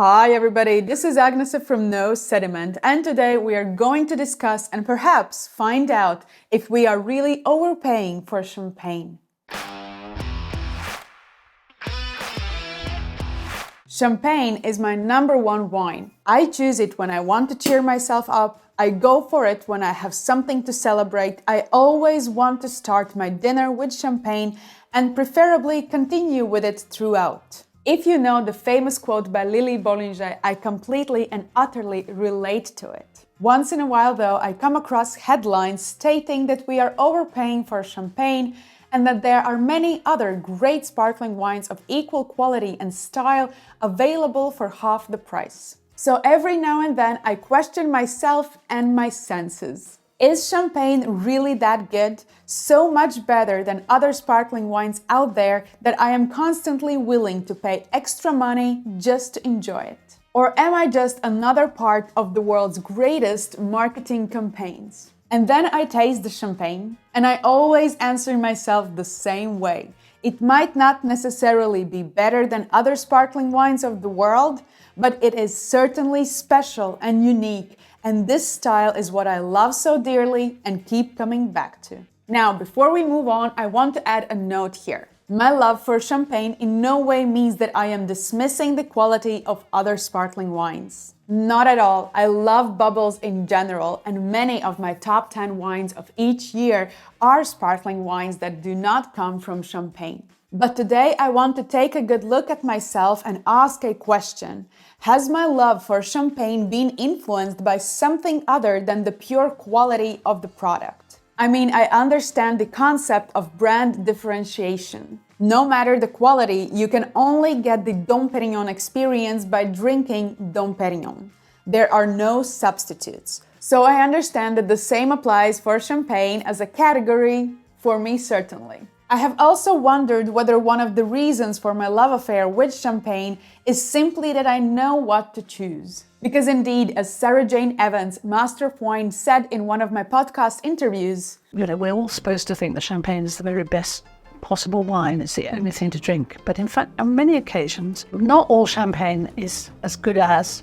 Hi everybody, this is Agnes from Sediment, and today we are going to discuss and perhaps find out if we are really overpaying for champagne. Champagne is my number one wine. I choose it when I want to cheer myself up. I go for it when I have something to celebrate. I always want to start my dinner with champagne and preferably continue with it throughout. If you know the famous quote by Lily Bollinger, I completely and utterly relate to it. Once in a while, though, I come across headlines stating that we are overpaying for champagne and that there are many other great sparkling wines of equal quality and style available for half the price. So every now and then I question myself and my senses. Is champagne really that good? So much better than other sparkling wines out there that I am constantly willing to pay extra money just to enjoy it? Or am I just another part of the world's greatest marketing campaigns? And then I taste the champagne, and I always answer myself the same way. It might not necessarily be better than other sparkling wines of the world, but it is certainly special and unique, and this style is what I love so dearly and keep coming back to. Now, before we move on, I want to add a note here. My love for champagne in no way means that I am dismissing the quality of other sparkling wines. Not at all. I love bubbles in general, and many of my top 10 wines of each year are sparkling wines that do not come from champagne. But today I want to take a good look at myself and ask a question. Has my love for champagne been influenced by something other than the pure quality of the product? I mean, I understand the concept of brand differentiation. No matter the quality, you can only get the Dom Pérignon experience by drinking Dom Pérignon. There are no substitutes. So I understand that the same applies for champagne as a category, for me certainly. I have also wondered whether one of the reasons for my love affair with champagne is simply that I know what to choose. Because indeed, as Sarah Jane Evans, master of wine, said in one of my podcast interviews, we're all supposed to think that champagne is the very best possible wine, it's the only thing to drink. But in fact, on many occasions, not all champagne is as good as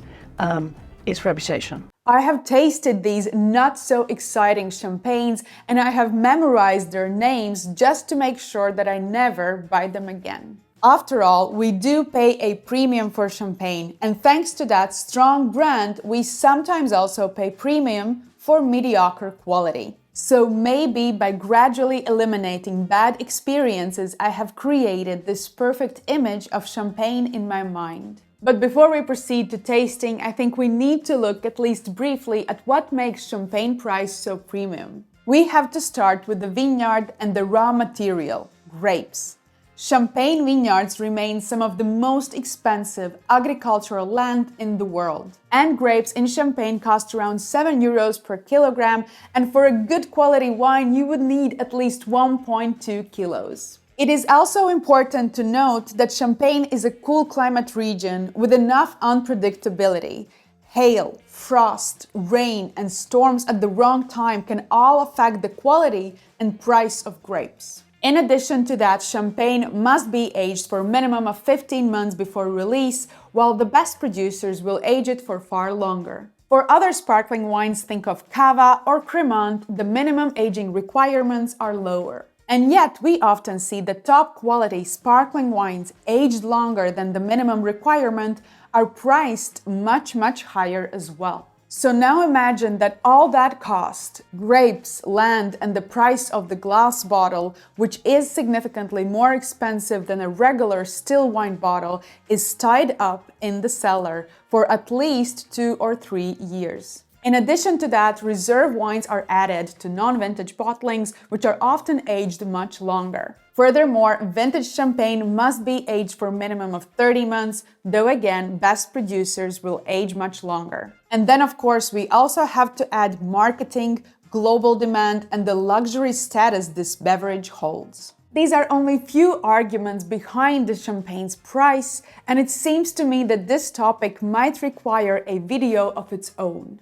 its reputation. I have tasted these not so exciting champagnes and I have memorized their names just to make sure that I never buy them again. After all, we do pay a premium for champagne, and thanks to that strong brand, we sometimes also pay premium for mediocre quality. So maybe by gradually eliminating bad experiences, I have created this perfect image of champagne in my mind. But before we proceed to tasting, I think we need to look at least briefly at what makes champagne price so premium. We have to start with the vineyard and the raw material, grapes. Champagne vineyards remain some of the most expensive agricultural land in the world. And grapes in Champagne cost around €7 per kilogram, and for a good quality wine you would need at least 1.2 kilos. It is also important to note that Champagne is a cool climate region with enough unpredictability. Hail, frost, rain, and storms at the wrong time can all affect the quality and price of grapes. In addition to that, champagne must be aged for a minimum of 15 months before release, while the best producers will age it for far longer. For other sparkling wines, think of Cava or Cremant, the minimum aging requirements are lower. And yet, we often see that top quality sparkling wines aged longer than the minimum requirement are priced much higher as well. So now imagine that all that cost, grapes, land, and the price of the glass bottle, which is significantly more expensive than a regular still wine bottle, is tied up in the cellar for at least 2 or 3 years. In addition to that, reserve wines are added to non-vintage bottlings, which are often aged much longer. Furthermore, vintage champagne must be aged for a minimum of 30 months, though again, best producers will age much longer. And then, of course, we also have to add marketing, global demand, and the luxury status this beverage holds. These are only few arguments behind the champagne's price, and it seems to me that this topic might require a video of its own.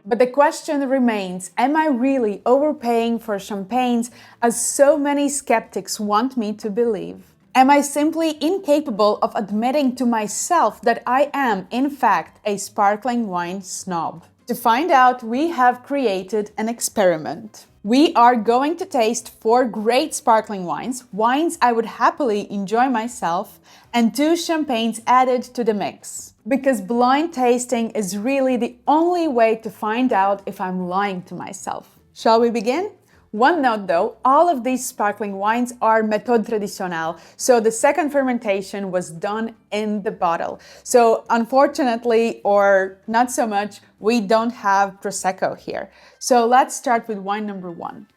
But the question remains, am I really overpaying for champagnes as so many skeptics want me to believe? Am I simply incapable of admitting to myself that I am, in fact, a sparkling wine snob? To find out, we have created an experiment. We are going to taste 4 great sparkling wines I would happily enjoy myself, and 2 champagnes added to the mix. Because blind tasting is really the only way to find out if I'm lying to myself. Shall we begin? One note though, all of these sparkling wines are Methode traditionnelle, so the second fermentation was done in the bottle. So unfortunately, or not so much, we don't have Prosecco here. So let's start with wine number 1.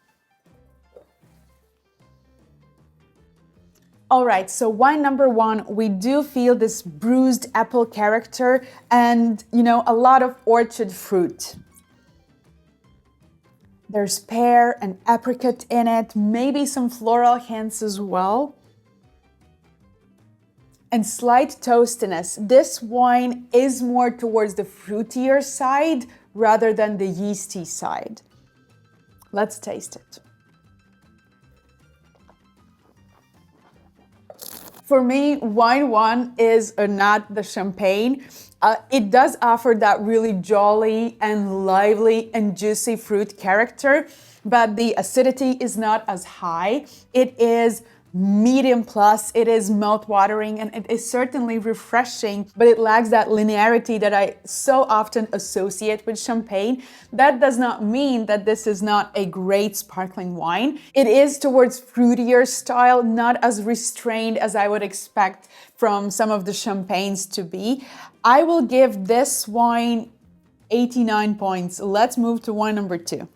All right, so wine number 1, we do feel this bruised apple character and, a lot of orchard fruit. There's pear and apricot in it, maybe some floral hints as well. And slight toastiness. This wine is more towards the fruitier side rather than the yeasty side. Let's taste it. For me, wine 1 is not the champagne. It does offer that really jolly and lively and juicy fruit character, but the acidity is not as high. It is medium plus, it is mouth-watering, and it is certainly refreshing, but it lacks that linearity that I so often associate with champagne. That does not mean that this is not a great sparkling wine. It is towards fruitier style, not as restrained as I would expect from some of the champagnes to be. I will give this wine 89 points. Let's move to wine number 2.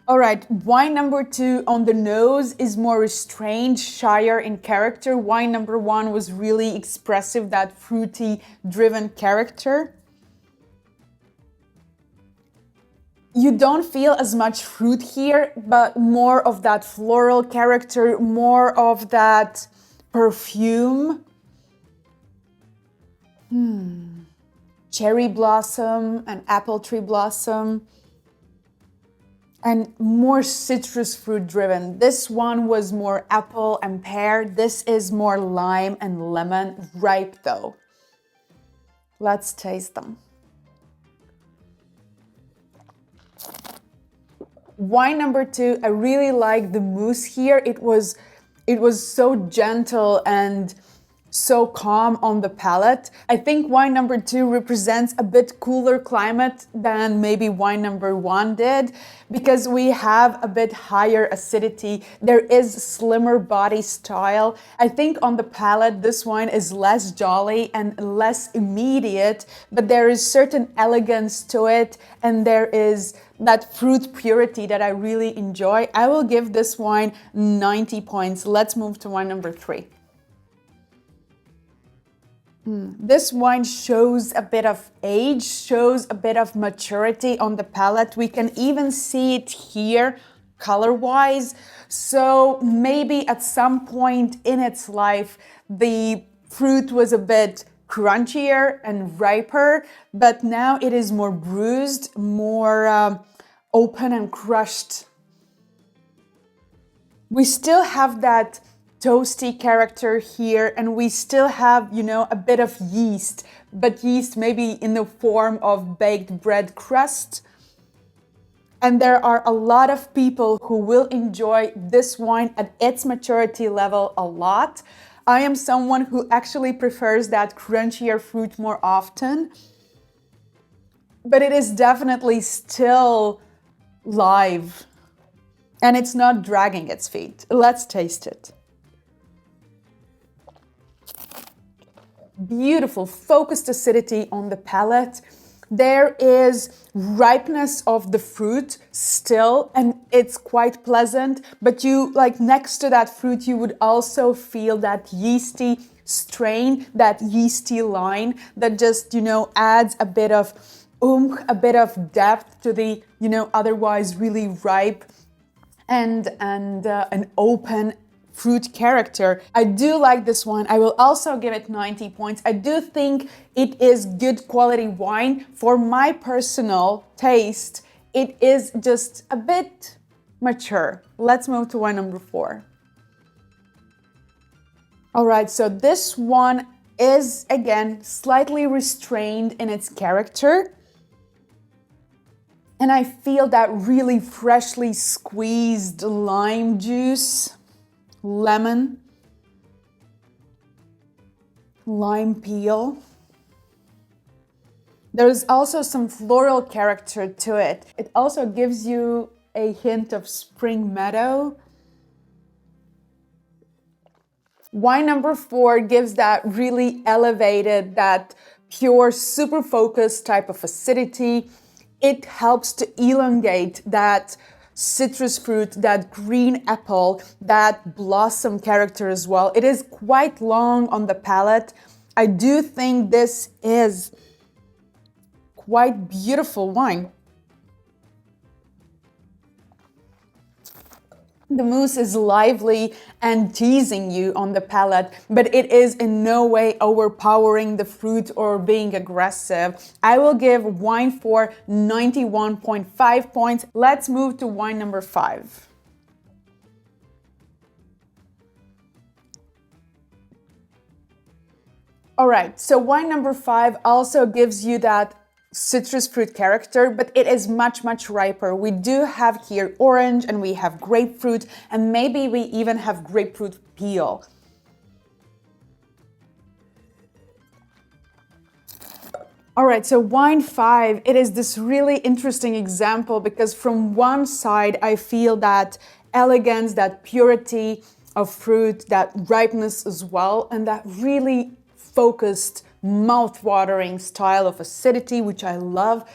All right, wine number 2 on the nose is more restrained, shyer in character. Wine number 1 was really expressive, that fruity driven character. You don't feel as much fruit here, but more of that floral character, more of that perfume. Cherry blossom and apple tree blossom. And more citrus fruit driven. This one was more apple and pear. This is more lime and lemon, ripe though. Let's taste them. Wine number 2, I really like the mousse here. It was so gentle and so calm on the palate. I think wine number 2 represents a bit cooler climate than maybe wine number 1 did, because we have a bit higher acidity. There is slimmer body style. I think on the palate, this wine is less jolly and less immediate, but there is certain elegance to it, and there is that fruit purity that I really enjoy. I will give this wine 90 points. Let's move to wine number 3. This wine shows a bit of age, shows a bit of maturity on the palate. We can even see it here color-wise. So maybe at some point in its life, the fruit was a bit crunchier and riper, but now it is more bruised, more open and crushed. We still have that toasty character here, and we still have, a bit of yeast, but yeast maybe in the form of baked bread crust. And there are a lot of people who will enjoy this wine at its maturity level a lot. I am someone who actually prefers that crunchier fruit more often, but it is definitely still live, and it's not dragging its feet. Let's taste it. Beautiful focused acidity on the palate. There is ripeness of the fruit still, and it's quite pleasant, but next to that fruit, you would also feel that yeasty strain, that yeasty line that just, adds a bit of a bit of depth to the, otherwise really ripe and an open fruit character. I do like this wine. I will also give it 90 points. I do think it is good quality wine. For my personal taste, it is just a bit mature. Let's move to wine number 4. All right, so this one is, again, slightly restrained in its character. And I feel that really freshly squeezed lime juice, lemon, lime peel. There's also some floral character to it. It also gives you a hint of spring meadow. Wine number 4 gives that really elevated, that pure, super focused type of acidity. It helps to elongate that citrus fruit, that green apple, that blossom character as well. It is quite long on the palate. I do think this is quite beautiful wine. The mousse is lively and teasing you on the palate, but it is in no way overpowering the fruit or being aggressive. I will give wine 4 91.5 points. Let's move to wine number 5. All right, so wine number 5 also gives you that citrus fruit character, but it is much, much riper. We do have here orange and we have grapefruit, and maybe we even have grapefruit peel. All right, so wine 5, it is this really interesting example because from one side, I feel that elegance, that purity of fruit, that ripeness as well, and that really focused, mouth-watering style of acidity, which I love.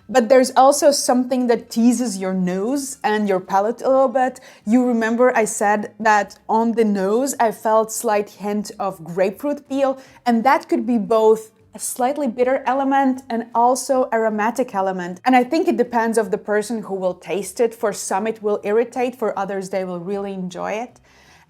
But there's also something that teases your nose and your palate a little bit. You remember I said that on the nose, I felt slight hint of grapefruit peel, and that could be both a slightly bitter element and also aromatic element. And I think it depends of the person who will taste it. For some, it will irritate. For others, they will really enjoy it.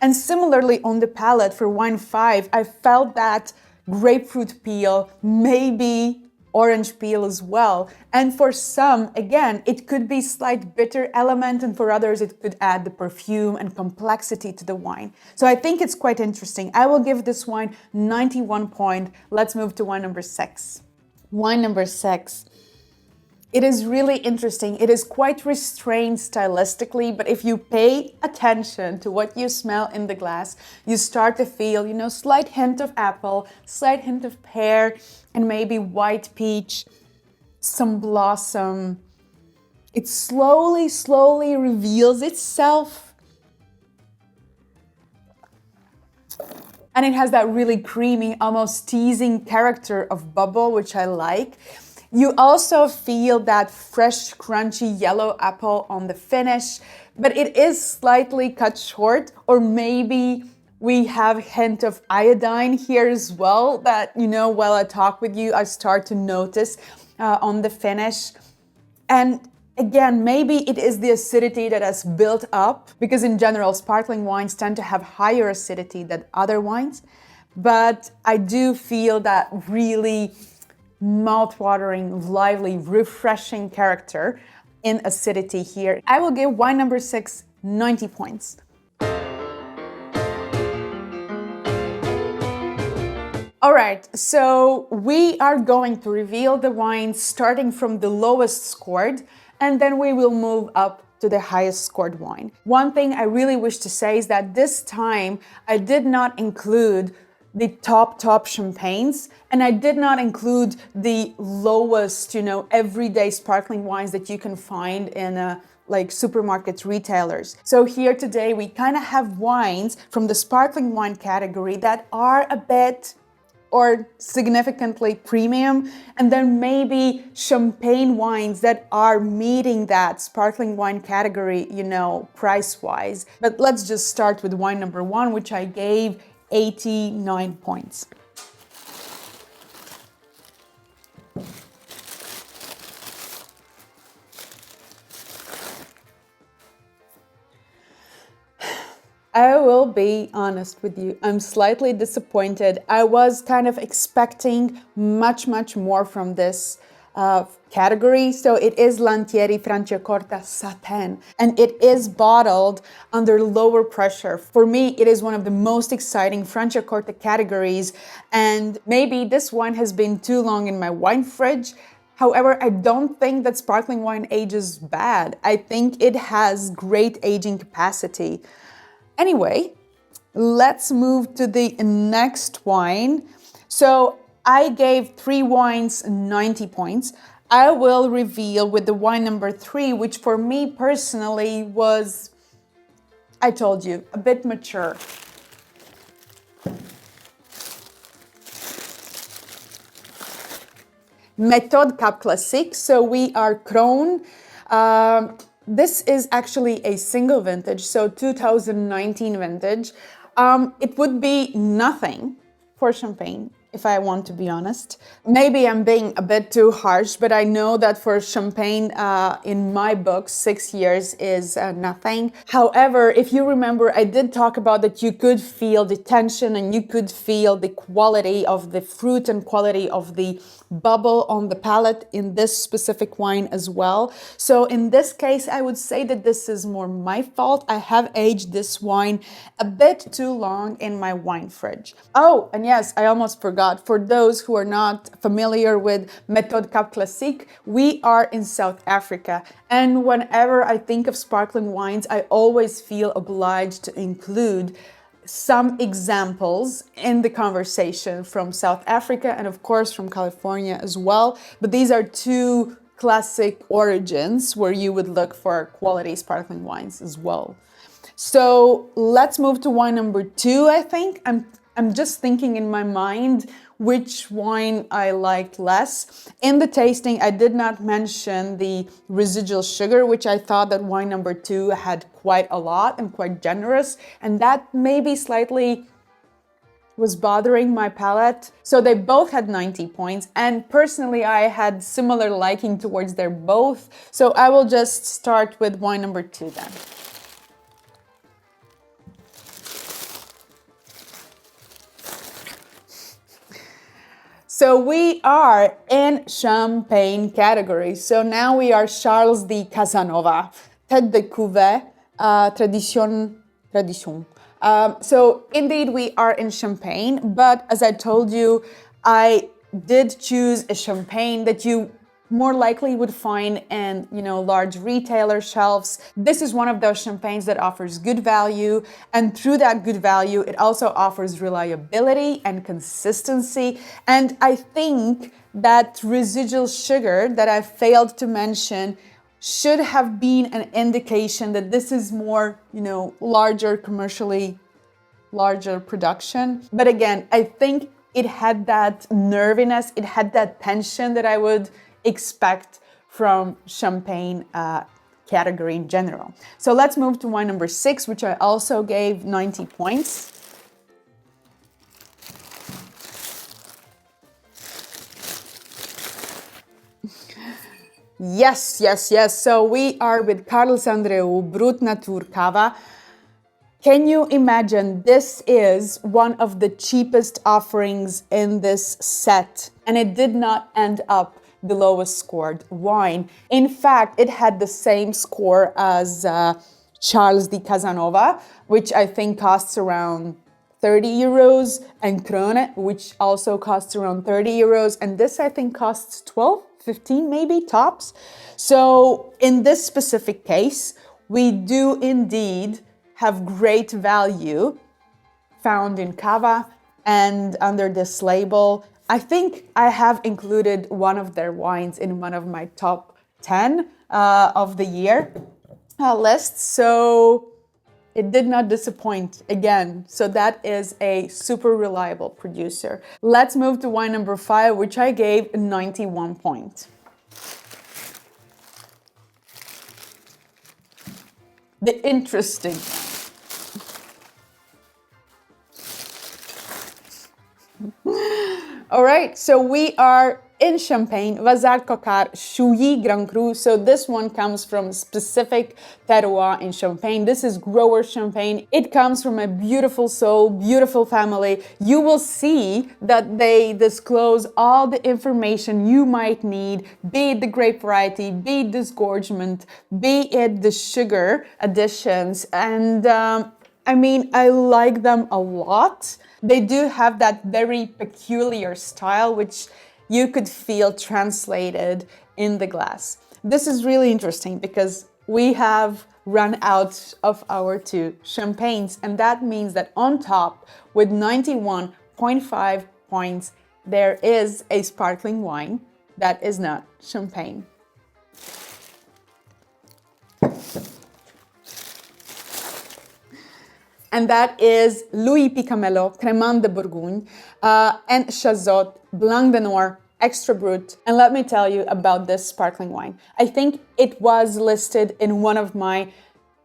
And similarly on the palate for wine 5, I felt that grapefruit peel, maybe orange peel as well. And for some, again, it could be slight bitter element, and for others, it could add the perfume and complexity to the wine. So I think it's quite interesting. I will give this wine 91 point. Let's move to wine number 6. Wine number 6. It is really interesting. It is quite restrained stylistically, but if you pay attention to what you smell in the glass, you start to feel, slight hint of apple, slight hint of pear, and maybe white peach, some blossom. It slowly reveals itself. And it has that really creamy, almost teasing character of bubble, which I like. You also feel that fresh, crunchy yellow apple on the finish, but it is slightly cut short, or maybe we have a hint of iodine here as well that, while I talk with you, I start to notice on the finish. And again, maybe it is the acidity that has built up, because in general, sparkling wines tend to have higher acidity than other wines. But I do feel that really mouth-watering, lively, refreshing character in acidity here. I will give wine number 6 90 points. All right, so we are going to reveal the wines starting from the lowest scored, and then we will move up to the highest scored wine. One thing I really wish to say is that this time I did not include the top champagnes, and I did not include the lowest, everyday sparkling wines that you can find in like supermarkets, retailers. So here today we kind of have wines from the sparkling wine category that are a bit or significantly premium, and then maybe champagne wines that are meeting that sparkling wine category, price-wise. But let's just start with wine number 1, which I gave 89 points. I will be honest with you, I'm slightly disappointed. I was kind of expecting much more from this category. So it is Lantieri Franciacorta Saten, and it is bottled under lower pressure. For me, it is one of the most exciting Franciacorta categories, and maybe this wine has been too long in my wine fridge. However, I don't think that sparkling wine ages bad. I think it has great aging capacity. Anyway, let's move to the next wine. So I gave 3 wines 90 points. I will reveal with the wine number 3, which for me personally was, I told you, a bit mature. Methode Cap Classique, so we are Krone. This is actually a single vintage, so 2019 vintage. It would be nothing for champagne, if I want to be honest. Maybe I'm being a bit too harsh, but I know that for champagne, in my book, 6 years is nothing. However, if you remember, I did talk about that you could feel the tension and you could feel the quality of the fruit and quality of the bubble on the palate in this specific wine as well. So in this case, I would say that this is more my fault. I have aged this wine a bit too long in my wine fridge. Oh, and yes, I almost forgot. For those who are not familiar with Methode Cap Classique, we are in South Africa. And whenever I think of sparkling wines, I always feel obliged to include some examples in the conversation from South Africa and of course from California as well. But these are 2 classic origins where you would look for quality sparkling wines as well. So let's move to wine number 2, I think. I'm just thinking in my mind which wine I liked less. In the tasting, I did not mention the residual sugar, which I thought that wine number 2 had quite a lot and quite generous, and that maybe slightly was bothering my palate. So they both had 90 points, and personally I had similar liking towards their both. So I will just start with wine number 2 then. So we are in champagne category. So now we are Charles de Casanova, Tete de Cuvee, Tradition. So indeed we are in champagne, but as I told you, I did choose a champagne that you more likely would find in, large retailer shelves. This is one of those champagnes that offers good value, and through that good value, it also offers reliability and consistency. And I think that residual sugar that I failed to mention should have been an indication that this is more, larger, commercially larger production. But again, I think it had that nerviness, it had that tension that I would expect from champagne category in general. So let's move to wine number 6, which I also gave 90 points. Yes. So we are with Carlos Andreu Brut Natur Cava. Can you imagine? This is one of the cheapest offerings in this set, and it did not end up the lowest scored wine. In fact, it had the same score as Charles de Casanova, which I think costs around 30 euros, and Krone, which also costs around 30 euros. And this, I think, costs 12, 15 maybe, tops. So in this specific case, we do indeed have great value found in Cava, and under this label, I think I have included one of their wines in one of my top 10 of the year list. So it did not disappoint again. So that is a super reliable producer. Let's move to wine number 5, which I gave 91 points. The interesting one. All right, so we are in Champagne, Vazart-Coquart Chouilly Grand Cru. So this one comes from specific terroir in Champagne. This is grower Champagne. It comes from a beautiful soul, beautiful family. You will see that they disclose all the information you might need, be it the grape variety, be it disgorgement, be it the sugar additions. And I mean, I like them a lot. They do have that very peculiar style, which you could feel translated in the glass. This is really interesting because we have run out of our two champagnes, and that means that on top, with 91.5 points, there is a sparkling wine that is not champagne. And that is Louis Picamelot, Cremant de Bourgogne, and Chazot, Blanc de Noir, Extra Brut. And let me tell you about this sparkling wine. I think it was listed in one of my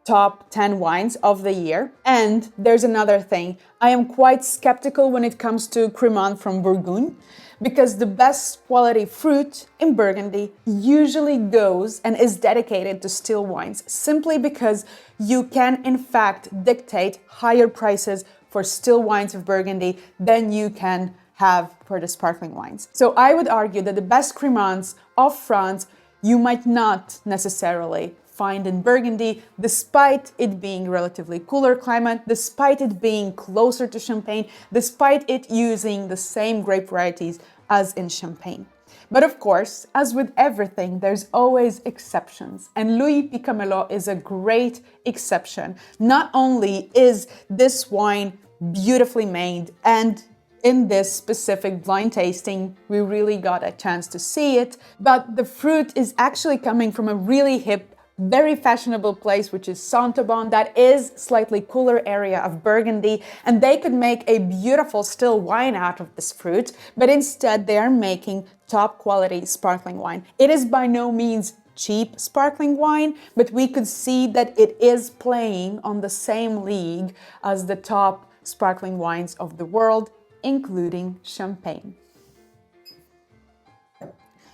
top 10 wines of the year. And there's another thing. I am quite skeptical when it comes to Cremant from Bourgogne, because the best quality fruit in Burgundy usually goes and is dedicated to still wines, simply because you can in fact dictate higher prices for still wines of Burgundy than you can have for the sparkling wines. So I would argue that the best Cremants of France you might not necessarily find in Burgundy, despite it being relatively cooler climate, despite it being closer to Champagne, despite it using the same grape varieties as in Champagne. But of course, as with everything, there's always exceptions. And Louis Picamelot is a great exception. Not only is this wine beautifully made, and in this specific blind tasting, we really got a chance to see it, but the fruit is actually coming from a really hip, very fashionable place, which is Saint-Aubin, that is slightly cooler area of Burgundy, and they could make a beautiful still wine out of this fruit, but instead they are making top quality sparkling wine. It is by no means cheap sparkling wine, but we could see that it is playing on the same league as the top sparkling wines of the world, including Champagne.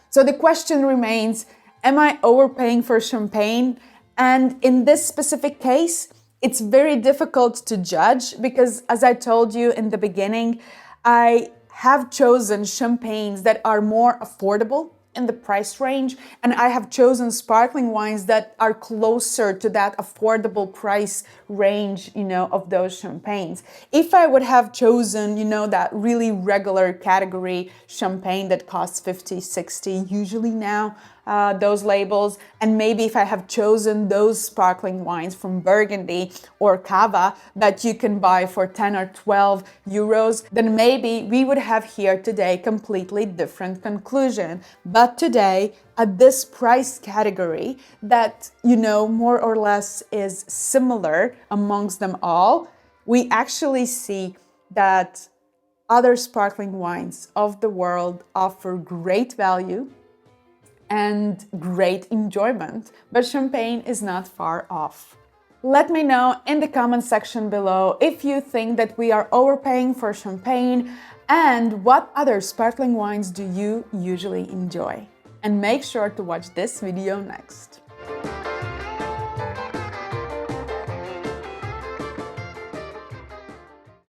So the question remains, am I overpaying for Champagne? And in this specific case, it's very difficult to judge because, as I told you in the beginning, I have chosen champagnes that are more affordable in the price range, and I have chosen sparkling wines that are closer to that affordable price range, of those champagnes. If I would have chosen, that really regular category champagne that costs 50, 60, usually now, those labels, and maybe if I have chosen those sparkling wines from Burgundy or Cava that you can buy for 10 or 12 euros, then maybe we would have here today completely different conclusion. But today, at this price category that, more or less is similar amongst them all, we actually see that other sparkling wines of the world offer great value and great enjoyment, but Champagne is not far off. Let me know in the comment section below if you think that we are overpaying for Champagne, and what other sparkling wines do you usually enjoy. And make sure to watch this video next.